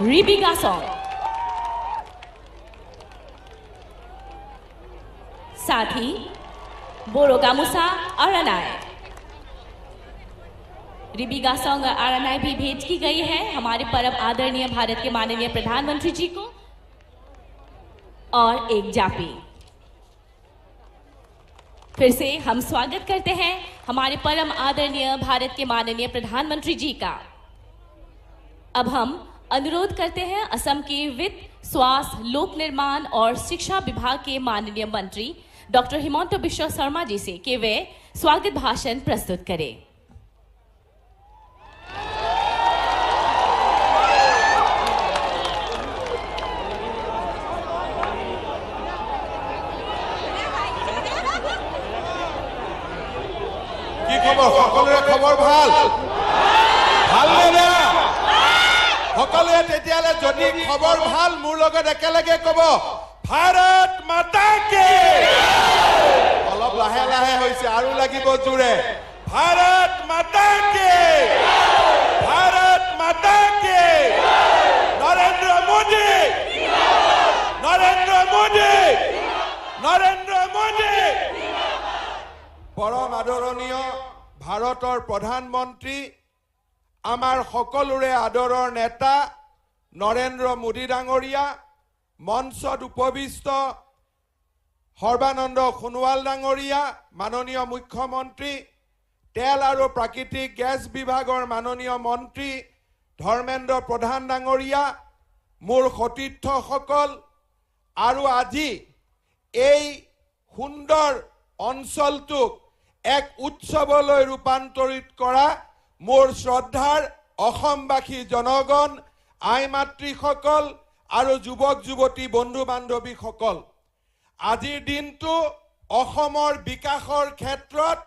Ribika song. साथ ही बोरो गामुसा अरनाय Rebekah song अरनाय भी भेंट की गई है हमारे परम आदरणीय भारत के माननीय प्रधानमंत्री जी को और एक जापी। फिर से हम स्वागत करते हैं हमारे परम आदरणीय भारत के माननीय प्रधानमंत्री जी का। अब हम अनुरोध करते हैं असम के वित्त, स्वास्थ्य, लोक निर्माण और शिक्षा विभाग के माननीय मंत्री डॉक्टर हिमंत बिश्व शर्मा जी से कि वे स्वागत भाषण प्रस्तुत करें। কি খবৰ সকলোৰে খবৰ ভাল নে সকলোৱে তেতিয়ালে যদি খবৰ ভাল মোৰ লগত একেলগে ক'ব ভাৰত মাতা কি অলপ লাহে লাহে হৈছে আৰু লাগিব জোৰে ভাৰত মাতা কি নৰেন্দ্ৰ মোদী পৰম আদৰণীয় ভাৰতৰ প্ৰধানমন্ত্ৰী আমাৰ সকলোৰে আদৰৰ নেতা নৰেন্দ্ৰ মোদী ডাঙৰীয়া মঞ্চত উপবিষ্ট সৰ্বানন্দ সোণোৱাল ডাঙৰীয়া মাননীয় মুখ্যমন্ত্ৰী তেল আৰু প্ৰাকৃতিক গেছ বিভাগৰ মাননীয় মন্ত্ৰী ধৰ্মেন্দ্ৰ প্ৰধান ডাঙৰীয়া মোৰ সতীৰ্থসকল আৰু আজি এই সুন্দৰ অঞ্চলটোক এক উৎসৱলৈ ৰূপান্তৰিত কৰা মোৰ শ্ৰদ্ধাৰ অসমবাসী জনগণ আই মাতৃসকল আৰু যুৱক যুৱতী বন্ধু বান্ধৱীসকল আজিৰ দিনটো অসমৰ বিকাশৰ ক্ষেত্ৰত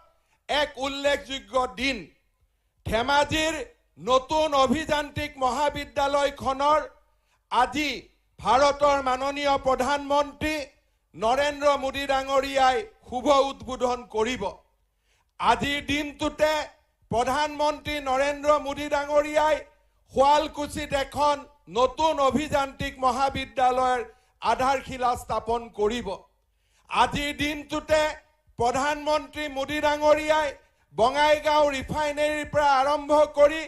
এক উল্লেখযোগ্য দিন ধেমাজিৰ নতুন অভিযান্ত্ৰিক মহাবিদ্যালয়খনৰ আজি ভাৰতৰ মাননীয় প্ৰধানমন্ত্ৰী নৰেন্দ্ৰ মোদী ডাঙৰীয়াই শুভ উদ্বোধন কৰিব আজিৰ দিনটোতে প্ৰধানমন্ত্ৰী নৰেন্দ্ৰ মোদী ডাঙৰীয়াই শুৱালকুছিত এখন নতুন অভিযান্ত্ৰিক মহাবিদ্যালয়ৰ আধাৰশিলা স্থাপন কৰিব আজিৰ দিনটোতে প্ৰধানমন্ত্ৰী মোদী ডাঙৰীয়াই বঙাইগাঁও ৰিফাইনেৰীৰ পৰা আৰম্ভ কৰি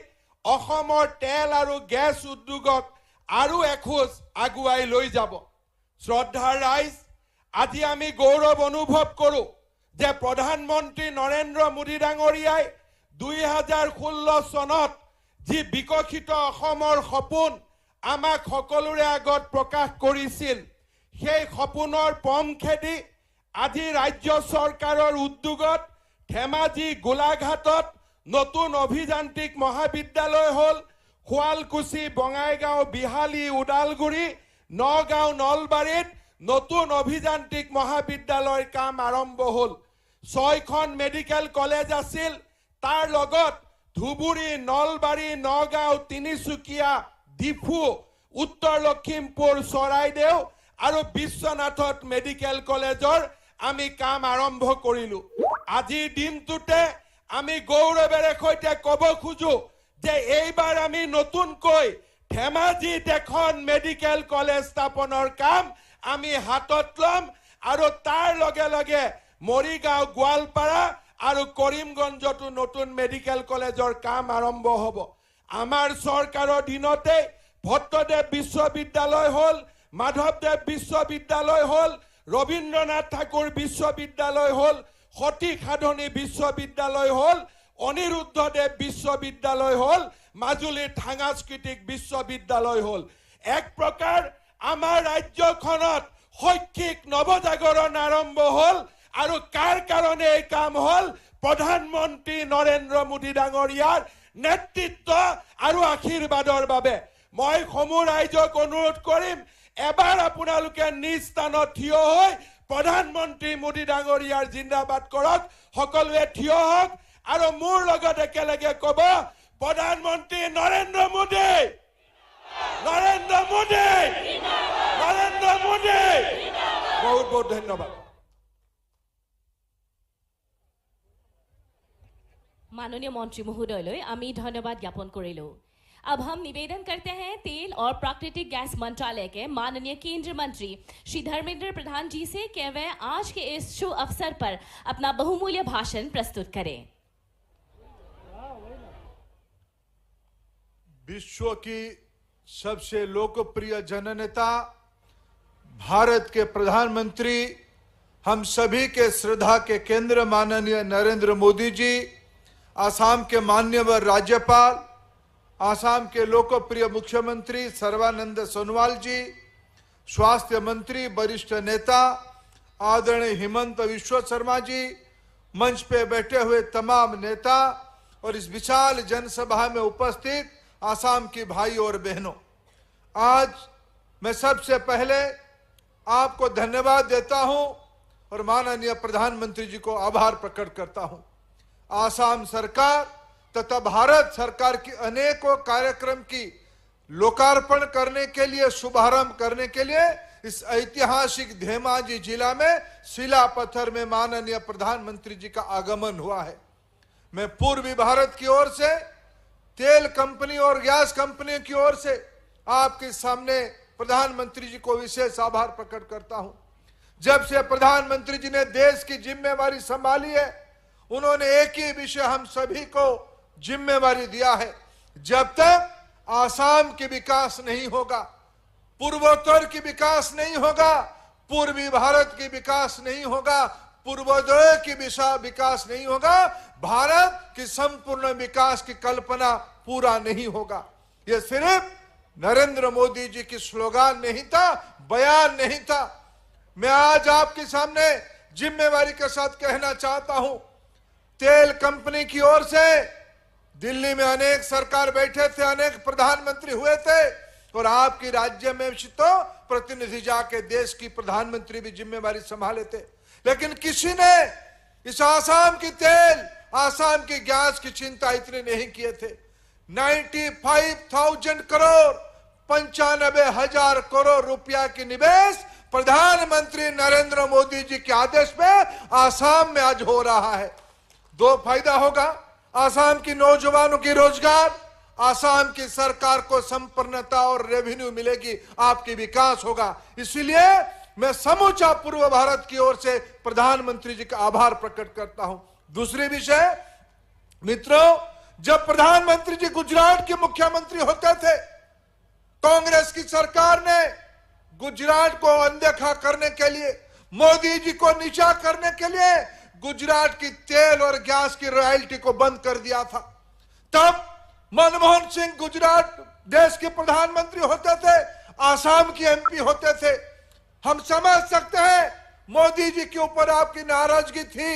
অসমৰ তেল আৰু গেছ উদ্যোগক আৰু এখোজ আগুৱাই লৈ যাব শ্ৰদ্ধাৰ ৰাইজ আজি আমি গৌৰৱ অনুভৱ কৰোঁ যে প্ৰধানমন্ত্ৰী নৰেন্দ্ৰ মোদী ডাঙৰীয়াই 2016 চনত যি বিকশিত অসমৰ সপোন আমাক সকলোৰে আগত প্ৰকাশ কৰিছিল সেই সপোনৰ পম খেদি আজি ৰাজ্য চৰকাৰৰ উদ্যোগত ধেমাজি গোলাঘাটত নতুন অভিযান্ত্ৰিক মহাবিদ্যালয় হ'ল শুৱালকুছি বঙাইগাঁও বিহালী ওদালগুৰি নগাঁও নলবাৰীত নতুন অভিযান্ত্ৰিক মহাবিদ্যালয়ৰ কাম আৰম্ভ হ'ল 6খন মেডিকেল কলেজ আছিল তাৰ লগত ধুবুৰী নলবাৰী নগাঁও তিনিচুকীয়া ডিফু উত্তৰ লখিমপুৰ চৰাইদেউ আৰু বিশ্বনাথত মেডিকেল কলেজৰ আমি কাম আৰম্ভ কৰিলো আজিৰ দিনটোতে আমি গৌৰৱেৰে সৈতে ক'ব খোজো যে এইবাৰ আমি নতুনকৈ ধেমাজিত এখন মেডিকেল কলেজ স্থাপনৰ কাম আমি হাতত লম আৰু তাৰ লগে লগে মৰিগাঁও গোৱালপাৰা আৰু কৰিমগঞ্জতো নতুন মেডিকেল কলেজৰ কাম আৰম্ভ হ'ব আমাৰ চৰকাৰৰ দিনতে ভট্টদেৱ বিশ্ববিদ্যালয় হ'ল মাধৱদেৱ বিশ্ববিদ্যালয় হ'ল ৰবীন্দ্ৰনাথ ঠাকুৰ বিশ্ববিদ্যালয় হ'ল সতী সাধনী বিশ্ববিদ্যালয় হ'ল অনিৰুদ্ধদেৱ বিশ্ববিদ্যালয় হ'ল মাজুলীৰ সাংস্কৃতিক বিশ্ববিদ্যালয় হ'ল এক প্ৰকাৰ আমাৰ ৰাজ্যখনত শৈক্ষিক নৱজাগৰণ আৰম্ভ হ'ল আৰু কাৰ কাৰণে এই কাম হ'ল প্ৰধানমন্ত্ৰী নৰেন্দ্ৰ মোদী ডাঙৰীয়াৰ নেতৃত্ব আৰু আশীৰ্বাদৰ বাবে মই সমূহ ৰাইজক অনুৰোধ কৰিম এবাৰ আপোনালোকে নিজ স্থানত থিয় হৈ প্ৰধানমন্ত্ৰী মোদী ডাঙৰীয়াৰ জিন্দাবাদ কৰক সকলোৱে থিয় হওক আৰু মোৰ লগত একেলগে ক'ব প্ৰধানমন্ত্ৰী নৰেন্দ্ৰ মোদী বহুত বহুত ধন্যবাদ মাননীয় মন্ত্ৰী মহোদয়লৈ আমি ধন্যবাদ জ্ঞাপন কৰিলোঁ अब हम निवेदन करते हैं तेल और प्राकृतिक गैस मंत्रालय के माननीय केंद्रीय मंत्री श्री धर्मेंद्र प्रधान जी से कि वे आज के इस शुभ अवसर पर अपना बहुमूल्य भाषण प्रस्तुत करें। विश्व की सबसे लोकप्रिय जननेता, भारत के प्रधानमंत्री, हम सभी के श्रद्धा के केंद्र माननीय नरेंद्र मोदी जी, आसाम के माननीय राज्यपाल, आसाम के लोकप्रिय मुख्यमंत्री सर्बानंद सोनोवाल जी, स्वास्थ्य मंत्री वरिष्ठ नेता आदरणीय हिमंत विश्व शर्मा जी, मंच पे बैठे हुए तमाम नेता और इस विशाल जनसभा में उपस्थित आसाम की भाई और बहनों, आज मैं सबसे पहले आपको धन्यवाद देता हूं और माननीय प्रधानमंत्री जी को आभार प्रकट करता हूं। आसाम सरकार तथा भारत सरकार की अनेकों कार्यक्रम की लोकार्पण करने के लिए, शुभारंभ करने के लिए इस ऐतिहासिक धेमाजी जिला में शिलापत्थर में माननीय प्रधानमंत्री जी का आगमन हुआ है। मैं पूर्वी भारत की ओर से, तेल कंपनी और गैस कंपनी की ओर से आपके सामने प्रधानमंत्री जी को विशेष आभार प्रकट करता हूं। जब से प्रधानमंत्री जी ने देश की जिम्मेवारी संभाली है, उन्होंने एक ही विषय हम सभी को जिम्मेवारी दिया है, जब तक आसाम की विकास नहीं होगा, पूर्वोत्तर की विकास नहीं होगा, पूर्वी भारत की विकास नहीं होगा, पूर्वोदय की विकास नहीं होगा, भारत की संपूर्ण विकास की कल्पना पूरा नहीं होगा। यह सिर्फ नरेंद्र मोदी जी की स्लोगान नहीं था, बयान नहीं था। मैं आज आपके सामने जिम्मेवारी के साथ कहना चाहता हूं, तेल कंपनी की ओर से दिल्ली में अनेक सरकार बैठे थे, अनेक प्रधानमंत्री हुए थे और आपकी राज्य में तो प्रतिनिधि जाके देश की प्रधानमंत्री भी जिम्मेवारी संभाले थे, लेकिन किसी ने इस आसाम की तेल, आसाम की गैस की चिंता इतने नहीं किए थे। 95,000 करोड़, 95,000 करोड़ रुपया की निवेश प्रधानमंत्री नरेंद्र मोदी जी के आदेश पे आसाम में आज हो रहा है। दो फायदा होगा, आसाम की नौजवानों की रोजगार, आसाम की सरकार को संपन्नता और रेवेन्यू मिलेगी, आपकी विकास होगा। इसलिए मैं समूचा पूर्व भारत की ओर से प्रधानमंत्री जी का आभार प्रकट करता हूं। दूसरी विषय मित्रों, जब प्रधानमंत्री जी गुजरात के मुख्यमंत्री होते थे, कांग्रेस की सरकार ने गुजरात को अनदेखा करने के लिए, मोदी जी को नीचा करने के लिए गुजरात की तेल और गैस की रॉयल्टी को बंद कर दिया था। तब मनमोहन सिंह गुजरात देश के प्रधानमंत्री होते थे, आसाम की एमपी होते थे। हम समझ सकते हैं मोदी जी के ऊपर आपकी नाराजगी थी,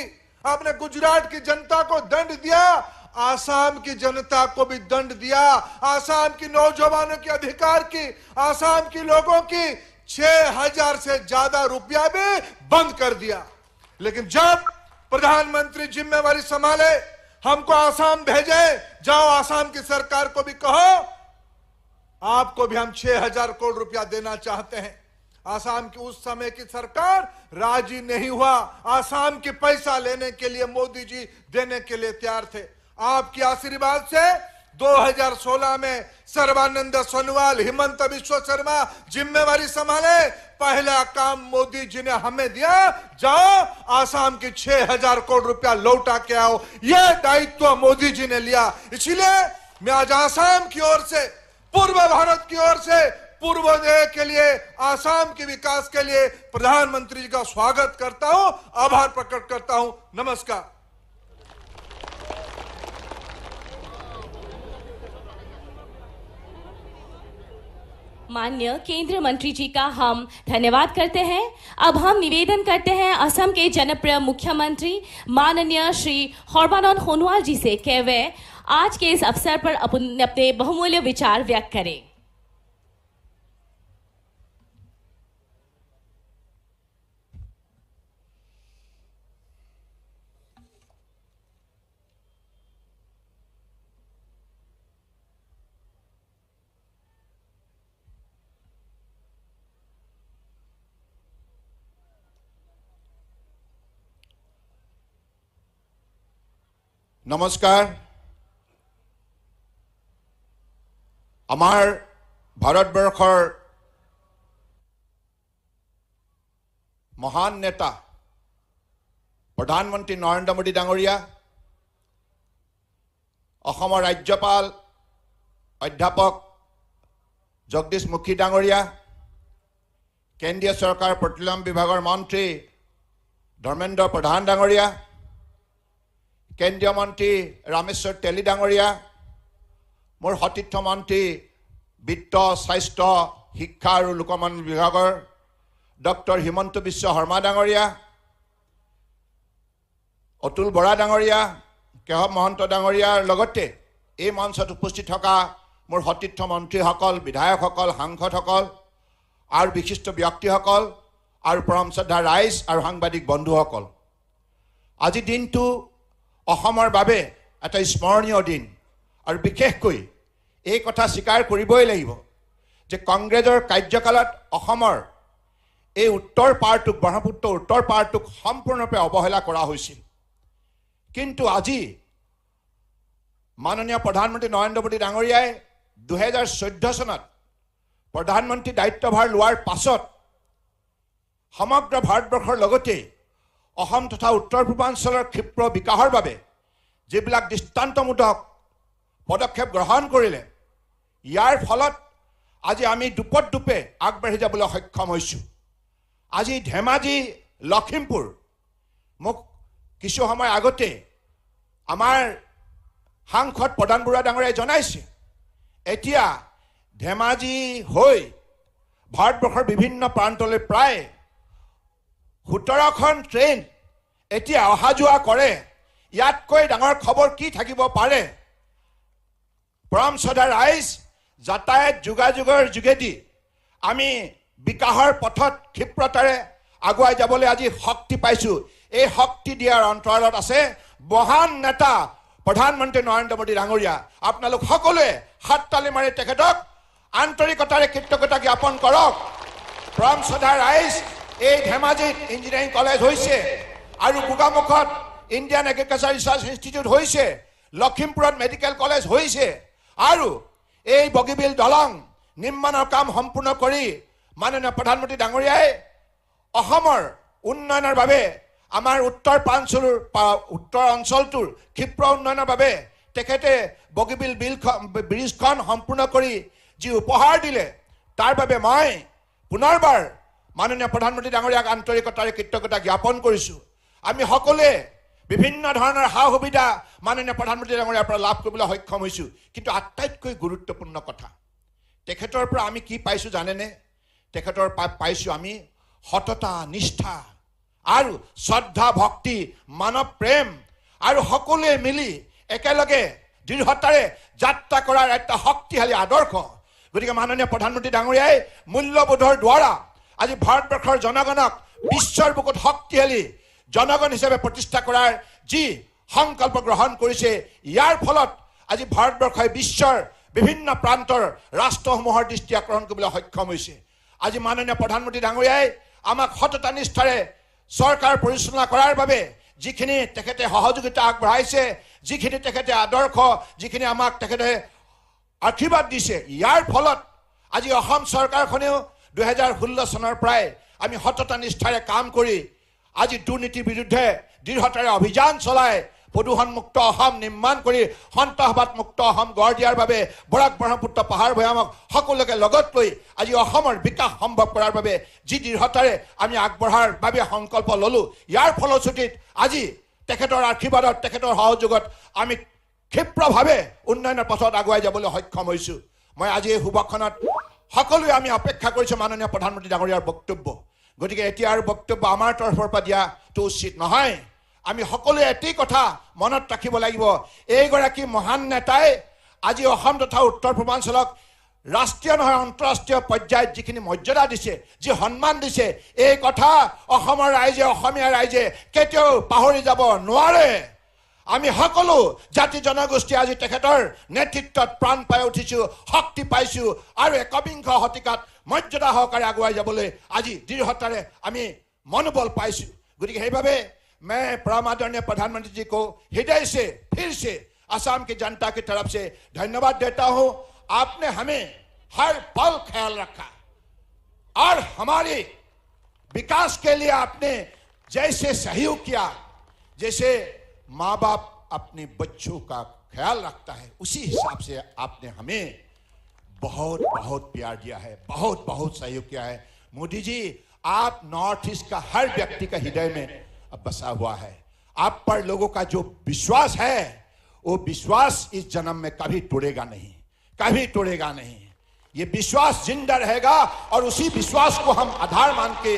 आपने गुजरात की जनता को दंड दिया, आसाम की जनता को भी दंड दिया, आसाम की नौजवानों के अधिकार की, आसाम के लोगों की 6,000 से ज्यादा रुपया भी बंद कर दिया। लेकिन जब प्रधानमंत्री जिम्मेवारी संभाले, हमको आसाम भेजे, जाओ आसाम की सरकार को भी कहो आपको भी हम 6,000 करोड़ रुपया देना चाहते हैं। आसाम की उस समय की सरकार राजी नहीं हुआ, आसाम के पैसा लेने के लिए मोदी जी देने के लिए तैयार थे। आपके आशीर्वाद से 2016 में सर्बानंद सोनोवाल, हिमंत विश्व शर्मा जिम्मेवारी संभाले, पहला काम मोदी जी ने हमें दिया, जाओ आसाम की 6,000 करोड़ रुपया लौटा के आओ। यह दायित्व मोदी जी ने लिया। इसलिए मैं आज आसाम की ओर से, पूर्व भारत की ओर से, पूर्वोदय के लिए, आसाम के विकास के लिए प्रधानमंत्री जी का स्वागत करता हूं, आभार प्रकट करता हूं। नमस्कार। माननीय केंद्रीय मंत्री जी का हम धन्यवाद करते हैं। अब हम निवेदन करते हैं असम के जनप्रिय मुख्यमंत्री माननीय श्री सर्बानंद सोनोवाल जी से कि वे आज के इस अवसर पर अपने बहुमूल्य विचार व्यक्त करें। नमस्कार। আমাৰ ভাৰতবৰ্ষৰ মহান নেতা প্ৰধানমন্ত্ৰী নৰেন্দ্ৰ মোদী ডাঙৰীয়া, অসমৰ ৰাজ্যপাল অধ্যাপক জগদীশ মুখী ডাঙৰীয়া, কেন্দ্ৰীয় চৰকাৰৰ পেট্ৰলিয়াম বিভাগৰ মন্ত্ৰী ধৰ্মেন্দ্ৰ প্ৰধান ডাঙৰীয়া, কেন্দ্ৰীয় মন্ত্ৰী ৰামেশ্বৰ তেলী ডাঙৰীয়া, মোৰ সতীৰ্থ মন্ত্ৰী বিত্ত, স্বাস্থ্য, শিক্ষা আৰু লোকমান্য বিভাগৰ ডক্টৰ হিমন্ত বিশ্ব শৰ্মা ডাঙৰীয়া, অতুল বৰা ডাঙৰীয়া, কেশৱ মহন্ত ডাঙৰীয়াৰ লগতে এই মঞ্চত উপস্থিত থকা মোৰ সতীৰ্থ মন্ত্ৰীসকল, বিধায়কসকল, সাংসদসকল আৰু বিশিষ্ট ব্যক্তিসকল আৰু পৰম শ্ৰদ্ধা ৰাইজ আৰু সাংবাদিক বন্ধুসকল, আজি দিনটো অসমৰ বাবে এটা স্মৰণীয় দিন। আৰু বিশেষকৈ এই কথা স্বীকাৰ কৰিবই লাগিব যে কংগ্ৰেছৰ কাৰ্যকালত অসমৰ এই উত্তৰ পাৰটোক, ব্ৰহ্মপুত্ৰ উত্তৰ পাৰটোক সম্পূৰ্ণৰূপে অৱহেলা কৰা হৈছিল। কিন্তু আজি মাননীয় প্ৰধানমন্ত্ৰী নৰেন্দ্ৰ মোদী ডাঙৰীয়াই 2014 চনত প্ৰধানমন্ত্ৰী দায়িত্বভাৰ লোৱাৰ পাছত সমগ্ৰ ভাৰতবৰ্ষৰ লগতে অসম তথা উত্তৰ পূৰ্বাঞ্চলৰ ক্ষিপ্ৰ বিকাশৰ বাবে যিবিলাক দৃষ্টান্তমূলক পদক্ষেপ গ্ৰহণ কৰিলে, ইয়াৰ ফলত আজি আমি দুপে আগবাঢ়ি যাবলৈ সক্ষম হৈছোঁ। আজি ধেমাজি, লখিমপুৰ, মোক কিছু সময় আগতে আমাৰ সাংসদ প্ৰধান বৰুৱা ডাঙৰীয়াই জনাইছে, এতিয়া ধেমাজি হৈ ভাৰতবৰ্ষৰ বিভিন্ন প্ৰান্তলৈ প্ৰায় 17খন ট্ৰেইন এতিয়া অহা যোৱা কৰে। ইয়াতকৈ ডাঙৰ খবৰ কি থাকিব পাৰে? পৰম শ্ৰদ্ধা ৰাইজ, যাতায়াত যোগাযোগৰ যোগেদি আমি বিকাশৰ পথত ক্ষিপ্ৰতাৰে আগুৱাই যাবলৈ আজি শক্তি পাইছোঁ। এই শক্তি দিয়াৰ অন্তৰালত আছে মহান নেতা প্ৰধানমন্ত্ৰী নৰেন্দ্ৰ মোদী ডাঙৰীয়া। আপোনালোক সকলোৱে হাততালি মাৰি তেখেতক আন্তৰিকতাৰে কৃতজ্ঞতা জ্ঞাপন কৰক। পৰম শ্ৰদ্ধা ৰাইজ, এই ধেমাজিত ইঞ্জিনিয়াৰিং কলেজ হৈছে আৰু গোগামুখত ইণ্ডিয়ান এগ্ৰিকালচাৰ ৰিচাৰ্চ ইনষ্টিটিউট হৈছে, লখিমপুৰত মেডিকেল কলেজ হৈছে আৰু এই বগীবিল দলং নিৰ্মাণৰ কাম সম্পূৰ্ণ কৰি মাননীয় প্ৰধানমন্ত্ৰী ডাঙৰীয়াই অসমৰ উন্নয়নৰ বাবে, আমাৰ উত্তৰ অঞ্চলটোৰ ক্ষিপ্ৰ উন্নয়নৰ বাবে তেখেতে বগীবিল ব্ৰিজখন সম্পূৰ্ণ কৰি যি উপহাৰ দিলে, তাৰ বাবে মই পুনৰবাৰ মাননীয় প্ৰধানমন্ত্ৰী ডাঙৰীয়াক আন্তৰিকতাৰে কৃতজ্ঞতা জ্ঞাপন কৰিছোঁ। আমি সকলোৱে বিভিন্ন ধৰণৰ সা সুবিধা মাননীয় প্ৰধানমন্ত্ৰী ডাঙৰীয়াৰ পৰা লাভ কৰিবলৈ সক্ষম হৈছোঁ। কিন্তু আটাইতকৈ গুৰুত্বপূৰ্ণ কথা, তেখেতৰ পৰা আমি কি পাইছোঁ জানেনে? তেখেতৰ পাইছোঁ আমি সততা, নিষ্ঠা আৰু শ্ৰদ্ধা, ভক্তি, মানৱ প্ৰেম আৰু সকলোৱে মিলি একেলগে দৃঢ়তাৰে যাত্ৰা কৰাৰ এটা শক্তিশালী আদৰ্শ। গতিকে মাননীয় প্ৰধানমন্ত্ৰী ডাঙৰীয়াই মূল্যবোধৰ দ্বাৰা আজি ভাৰতবৰ্ষৰ জনগণক বিশ্বৰ বুকুত শক্তিশালী জনগণ হিচাপে প্ৰতিষ্ঠা কৰাৰ যি সংকল্প গ্ৰহণ কৰিছে, ইয়াৰ ফলত আজি ভাৰতবৰ্ষই বিশ্বৰ বিভিন্ন প্ৰান্তৰ ৰাষ্ট্ৰসমূহৰ দৃষ্টি আকৰ্ষণ কৰিবলৈ সক্ষম হৈছে। আজি মাননীয় প্ৰধানমন্ত্ৰী ডাঙৰীয়াই আমাক সততা নিষ্ঠাৰে চৰকাৰ পৰিচালনা কৰাৰ বাবে যিখিনি তেখেতে সহযোগিতা আগবঢ়াইছে, যিখিনি তেখেতে আদৰ্শ, যিখিনি আমাক তেখেতে আশীৰ্বাদ দিছে, ইয়াৰ ফলত আজি অসম চৰকাৰখনেও 2016 চনৰ পৰাই আমি সততা নিষ্ঠাৰে কাম কৰি আজি দুৰ্নীতিৰ বিৰুদ্ধে দৃঢ়তাৰে অভিযান চলাই প্ৰদূষণমুক্ত অসম নিৰ্মাণ কৰি সন্ত্ৰাসবাদমুক্ত অসম গঢ় দিয়াৰ বাবে বৰাক ব্ৰহ্মপুত্ৰ পাহাৰ ভৈয়ামক সকলোকে লগত লৈ আজি অসমৰ বিকাশ সম্ভৱ কৰাৰ বাবে যি দৃঢ়তাৰে আমি আগবঢ়াৰ বাবে সংকল্প ল'লোঁ, ইয়াৰ ফলশ্ৰুতিত আজি তেখেতৰ আশীৰ্বাদত, তেখেতৰ সহযোগত আমি ক্ষিপ্ৰভাৱে উন্নয়নৰ পথত আগুৱাই যাবলৈ সক্ষম হৈছোঁ। মই আজি এই শুভক্ষণত সকলোৱে আমি অপেক্ষা কৰিছোঁ মাননীয় প্ৰধানমন্ত্ৰী ডাঙৰীয়াৰ বক্তব্য। গতিকে এতিয়াৰ বক্তব্য আমাৰ তৰফৰ পৰা দিয়াটো উচিত নহয়। আমি সকলোৱে এটি কথা মনত ৰাখিব লাগিব, এইগৰাকী মহান নেতাই আজি অসম তথা উত্তৰ পূৰ্বাঞ্চলক ৰাষ্ট্ৰীয় নহয় আন্তঃৰাষ্ট্ৰীয় পৰ্যায়ত যিখিনি মৰ্যাদা দিছে, যি সন্মান দিছে, এই কথা অসমৰ ৰাইজে, অসমীয়া ৰাইজে কেতিয়াও পাহৰি যাব নোৱাৰে। আমি সকলো জাতি জনগোষ্ঠী আজি তেখেতৰ নেতৃত্বত প্ৰাণ পাই উঠিছোঁ, শক্তি পাইছোঁ আৰু একবিংশ শতিকাত মৰ্যাদা সহকাৰে আগুৱাই যাবলৈ আজি দৃঢ়তাৰে আমি মনোবল পাইছোঁ। গতিকে সেইবাবে मैं परम आदरणीय प्रधानमंत्री जी को हृदय से फिर से असम की जनता की तरफ से धन्यवाद देता हूं आपने हमें हर पल ख्याल रखा और हमारे विकास के लिए आपने जैसे सहयोग किया, जैसे माँ बाप अपने बच्चों का ख्याल रखता है, उसी हिसाब से आपने हमें बहुत बहुत प्यार दिया है, बहुत बहुत सहयोग किया है। मोदी जी, आप नॉर्थ ईस्ट का हर व्यक्ति का हृदय में अब बसा हुआ है। आप पर लोगों का जो विश्वास है, वो विश्वास इस जन्म में कभी टूटेगा नहीं, कभी टूटेगा नहीं। ये विश्वास जिंदा रहेगा और उसी विश्वास को हम आधार मान के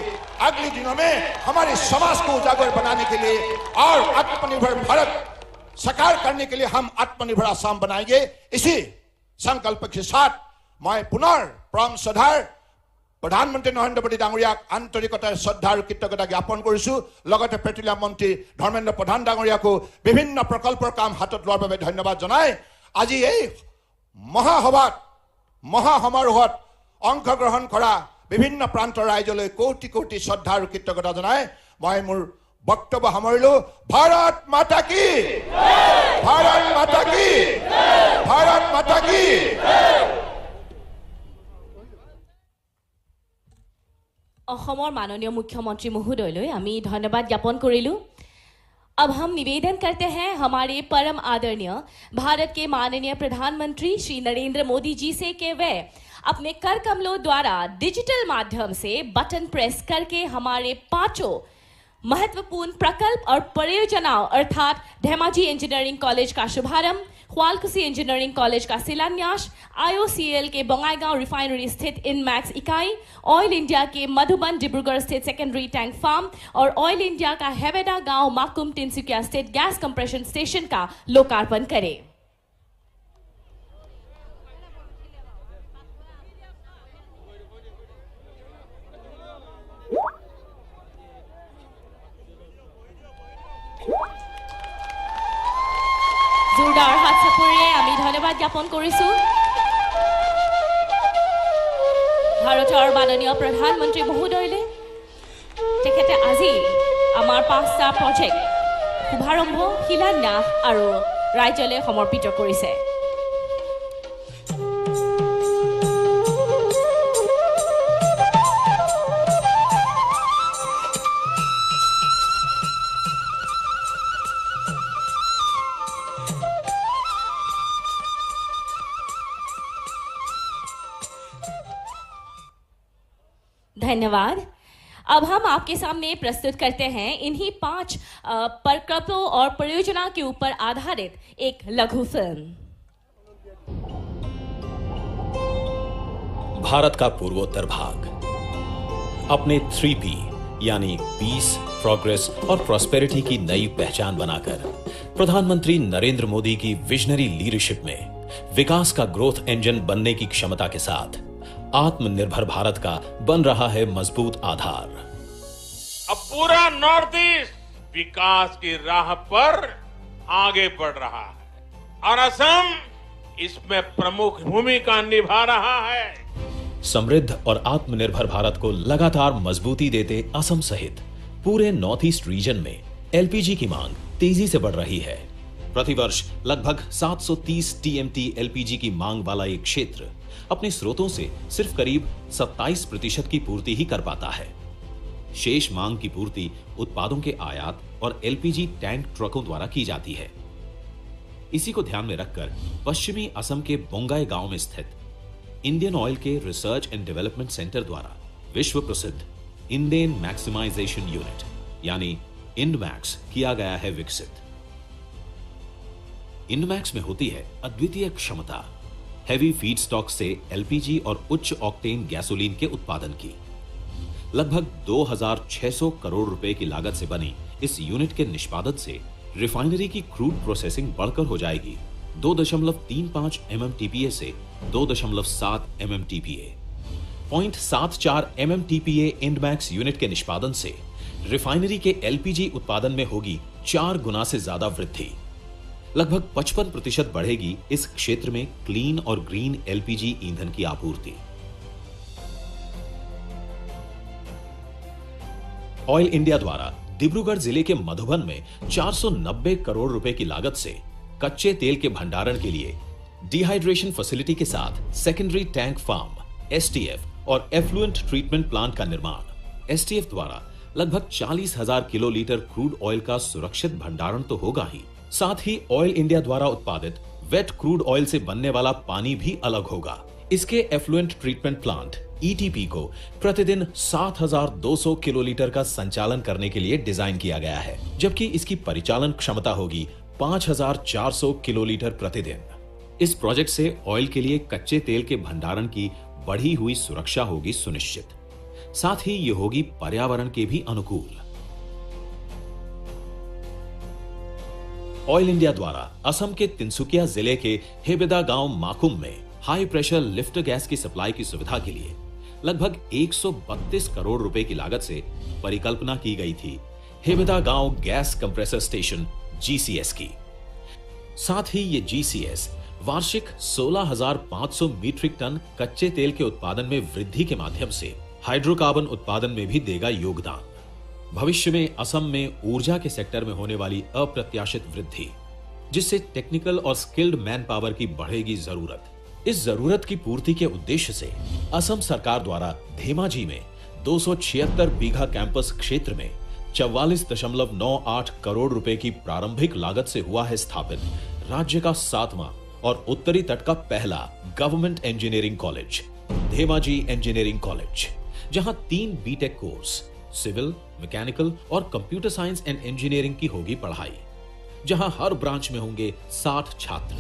अगले दिनों में हमारे समाज को उजागर बनाने के लिए और आत्मनिर्भर भारत साकार करने के लिए हम आत्मनिर्भर आसाम बनाएंगे। इसी संकल्प के साथ मैं पुनर् श्रद्धार प्रधानमंत्री नरेंद्र मोदी डांगरियाक आंतरिकतार श्रद्धा और कृतज्ञता ज्ञापन करिछु। लगते पेट्रोलियम मंत्री धर्मेंद्र प्रधान डांगरिया को विभिन्न प्रकल्पर काम हाथत लोৱাৰ বাবে धन्यवाद जनाय আজি এই মহাসমাৰোহত অংশগ্ৰহণ কৰা বিভিন্ন প্ৰান্তৰ ৰাইজলৈ কোটি কোটি শ্ৰদ্ধা আৰু কৃতজ্ঞতা জনাই মই মোৰ বক্তব্য সামৰিলো। ভাৰত মাতা কি, ভাৰত মাতা কি, ভাৰত মাতা কি। অসমৰ माननीय मुख्यमंत्री महोदय आमी धन्यवाद ज्ञापन करिलु। अब हम निवेदन करते हैं हमारे परम आदरणीय भारत के माननीय प्रधानमंत्री श्री नरेंद्र मोदी जी से कि वे अपने कर कमलों द्वारा डिजिटल माध्यम से बटन प्रेस करके हमारे 5 महत्वपूर्ण प्रकल्प और परियोजनाओं अर्थात धेमाजी इंजीनियरिंग कॉलेज का शुभारंभ, ख्वालकुसी इंजीनियरिंग कॉलेज का शिलान्यास, IOCL के बंगाईगांव रिफाइनरी स्थित इनमैक्स इकाई, ऑयल इंडिया के मधुबन डिब्रूगढ़ स्थित सेकेंडरी टैंक फार्म और ऑयल इंडिया का हेवेडा गांव माकुम तिनसुकिया स्थित गैस कंप्रेशन स्टेशन का लोकार्पण करें। जोरदार हाथ चापुरे आमी धन्यवाद ज्ञापन करिछु। भारतर माननीय प्रधानमंत्री महोदयले तेखेते আজি आमार 5টা प्रजेक्ट शुभारम्भ, शिलान्यास और राज्यले समर्पित करिছে। धन्यवाद। अब हम आपके सामने प्रस्तुत करते हैं इन्हीं 5 प्रकल्पों और परियोजना के ऊपर आधारित एक लघु फिल्म। भारत का पूर्वोत्तर भाग अपने 3P यानी पीस, प्रोग्रेस और प्रॉस्पेरिटी की नई पहचान बनाकर प्रधानमंत्री नरेंद्र मोदी की विजनरी लीडरशिप में विकास का ग्रोथ इंजन बनने की क्षमता के साथ आत्मनिर्भर भारत का बन रहा है मजबूत आधार। अब पूरा नॉर्थ ईस्ट विकास की राह पर आगे बढ़ रहा है और असम इसमें प्रमुख भूमिका निभा रहा है। समृद्ध और आत्मनिर्भर भारत को लगातार मजबूती देते असम सहित पूरे नॉर्थ ईस्ट रीजन में एलपीजी की मांग तेजी से बढ़ रही है। प्रतिवर्ष लगभग 730 TMT एलपीजी की मांग वाला एक क्षेत्र अपने स्रोतों से सिर्फ करीब 27% की पूर्ति ही कर पाता है। शेष मांग की पूर्ति उत्पादों के आयात और एलपीजी टैंक ट्रकों द्वारा की जाती है। इसी को ध्यान में रखकर पश्चिमी असम के बोंगाई गांव में स्थित इंडियन ऑयल के रिसर्च एंड डेवलपमेंट सेंटर द्वारा विश्व प्रसिद्ध इंडेन मैक्सिमाइजेशन यूनिट यानी इंडमैक्स किया गया है विकसित। इंडमैक्स में होती है अद्वितीय क्षमता हैवी फीडस्टॉक से एलपीजी और उच्च ऑक्टेन गैसोलीन के उत्पादन की। लगभग 2600 करोड़ रुपए की लागत से बनी इस यूनिट के निष्पादन से रिफाइनरी की क्रूड प्रोसेसिंग बढ़कर हो जाएगी 2.35 MMTPA से 2.7 MMTPA। 0.74 MMTPA इंडमैक्स यूनिट के निष्पादन से रिफाइनरी के एलपीजी उत्पादन में होगी 4 गुना से ज्यादा वृद्धि। लगभग 55% बढ़ेगी इस क्षेत्र में क्लीन और ग्रीन एलपीजी ईंधन की आपूर्ति। ऑयल इंडिया द्वारा डिब्रूगढ़ जिले के मधुबन में 490 करोड़ रुपए की लागत से कच्चे तेल के भंडारण के लिए डिहाइड्रेशन फैसिलिटी के साथ सेकेंडरी टैंक फार्म, एसटीएफ और एफ्लुएंट ट्रीटमेंट प्लांट का निर्माण। एसटीएफ द्वारा लगभग 40,000 किलोलीटर क्रूड ऑयल का सुरक्षित भंडारण तो होगा ही, साथ ही ऑयल इंडिया द्वारा उत्पादित वेट क्रूड ऑयल से बनने वाला पानी भी अलग होगा। इसके एफ्लुएंट ट्रीटमेंट प्लांट ईटीपी को प्रतिदिन 7,200 किलोलीटर का संचालन करने के लिए डिजाइन किया गया है, जबकि इसकी परिचालन क्षमता होगी 5,400 किलोलीटर प्रतिदिन। इस प्रोजेक्ट से ऑयल के लिए कच्चे तेल के भंडारण की बढ़ी हुई सुरक्षा होगी सुनिश्चित, साथ ही ये होगी पर्यावरण के भी अनुकूल। ऑयल इंडिया द्वारा असम के तिनसुकिया जिले के हेबेदा गांव माकुम में हाई प्रेशर लिफ्ट गैस की सप्लाई की सुविधा के लिए लगभग 132 करोड़ रुपए की लागत से परिकल्पना की गई थी हेबेदा गांव गैस कंप्रेसर स्टेशन जीसीएस की। साथ ही ये जीसीएस वार्षिक 16,500 मीट्रिक टन कच्चे तेल के उत्पादन में वृद्धि के माध्यम से हाइड्रोकार्बन उत्पादन में भी देगा योगदान। भविष्य में असम में ऊर्जा के सेक्टर में होने वाली अप्रत्याशित वृद्धि, जिससे टेक्निकल और स्किल्ड मैन पावर की बढ़ेगी जरूरत। इस जरूरत की पूर्ति के उद्देश्य से असम सरकार द्वारा धेमाजी में 276 बीघा कैंपस क्षेत्र में 44.98 करोड़ रुपए की प्रारंभिक लागत से हुआ है स्थापित राज्य का 7वां और उत्तरी तट का पहला government engineering college, Dhemaji engineering college, जहां 3 बीटेक कोर्स सिविल, मैकेनिकल और कंप्यूटर साइंस एंड इंजीनियरिंग की होगी पढ़ाई, जहां हर ब्रांच में होंगे 60 छात्र।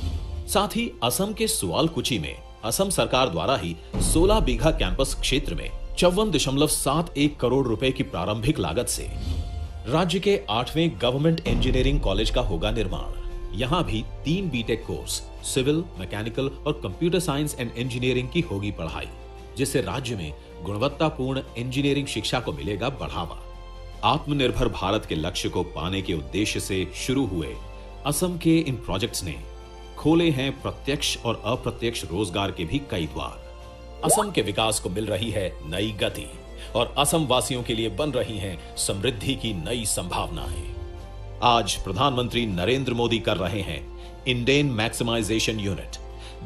साथ ही असम के सुआलकुची में असम सरकार द्वारा ही 16 बीघा कैंपस क्षेत्र में 54.71 करोड़ रुपए की प्रारंभिक लागत से राज्य के 8वें गवर्नमेंट इंजीनियरिंग कॉलेज का होगा निर्माण। यहां भी 3 बीटेक कोर्स सिविल, मैकेनिकल और कंप्यूटर साइंस एंड इंजीनियरिंग की होगी पढ़ाई, जिससे राज्य में गुणवत्तापूर्ण इंजीनियरिंग शिक्षा को मिलेगा बढ़ावा। आत्मनिर्भर भारत के लक्ष्य को पाने के उद्देश्य से शुरू हुए असम के इन प्रोजेक्ट्स ने खोले हैं प्रत्यक्ष और अप्रत्यक्ष रोजगार के भी कई द्वार। असम के विकास को मिल रही है नई गति और असम वासियों के लिए बन रही हैं समृद्धि की नई संभावनाएं। आज प्रधानमंत्री नरेंद्र मोदी कर रहे हैं Indane maximisation unit,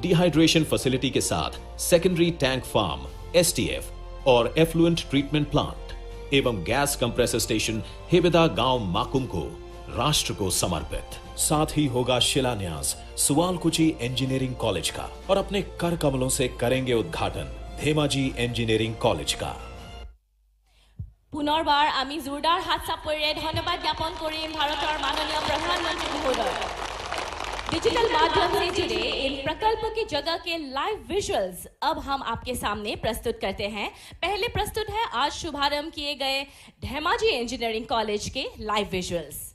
dehydration facility के साथ सेकेंडरी टैंक फार्म, एसटीएफ और एफ्लुएंट ट्रीटमेंट प्लांट एवं गैस कंप्रेसर स्टेशन हेबेदा गांव माकुम को राष्ट्र को समर्पित। साथ ही होगा शिलान्यास सुआलकुची इंजीनियरिंग कॉलेज का और अपने कर कमलों से करेंगे उद्घाटन धेमाजी इंजीनियरिंग कॉलेज का। पुनर्बार आमी जोरदार हाथ चापरे धन्यवाद ज्ञापन करें भारतर माननीय प्रधानमंत्री महोदय। डिजिटल माध्यम से जुड़े इन प्रकल्प की जगह के लाइव विजुअल्स अब हम आपके सामने प्रस्तुत करते हैं। पहले प्रस्तुत है आज शुभारंभ किए गए धेमाजी इंजीनियरिंग कॉलेज के लाइव विजुअल्स।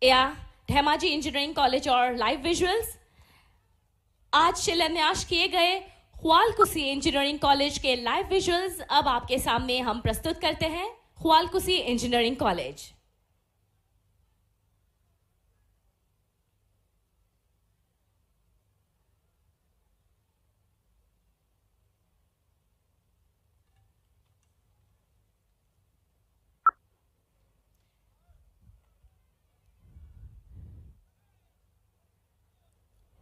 या धेमाजी इंजीनियरिंग कॉलेज और लाइव विजुअल्स। आज शिलान्यास किए गए हुआलकुसी इंजीनियरिंग कॉलेज के लाइव विजुअल्स अब आपके सामने हम प्रस्तुत करते हैं। हुआलकुसी इंजीनियरिंग कॉलेज।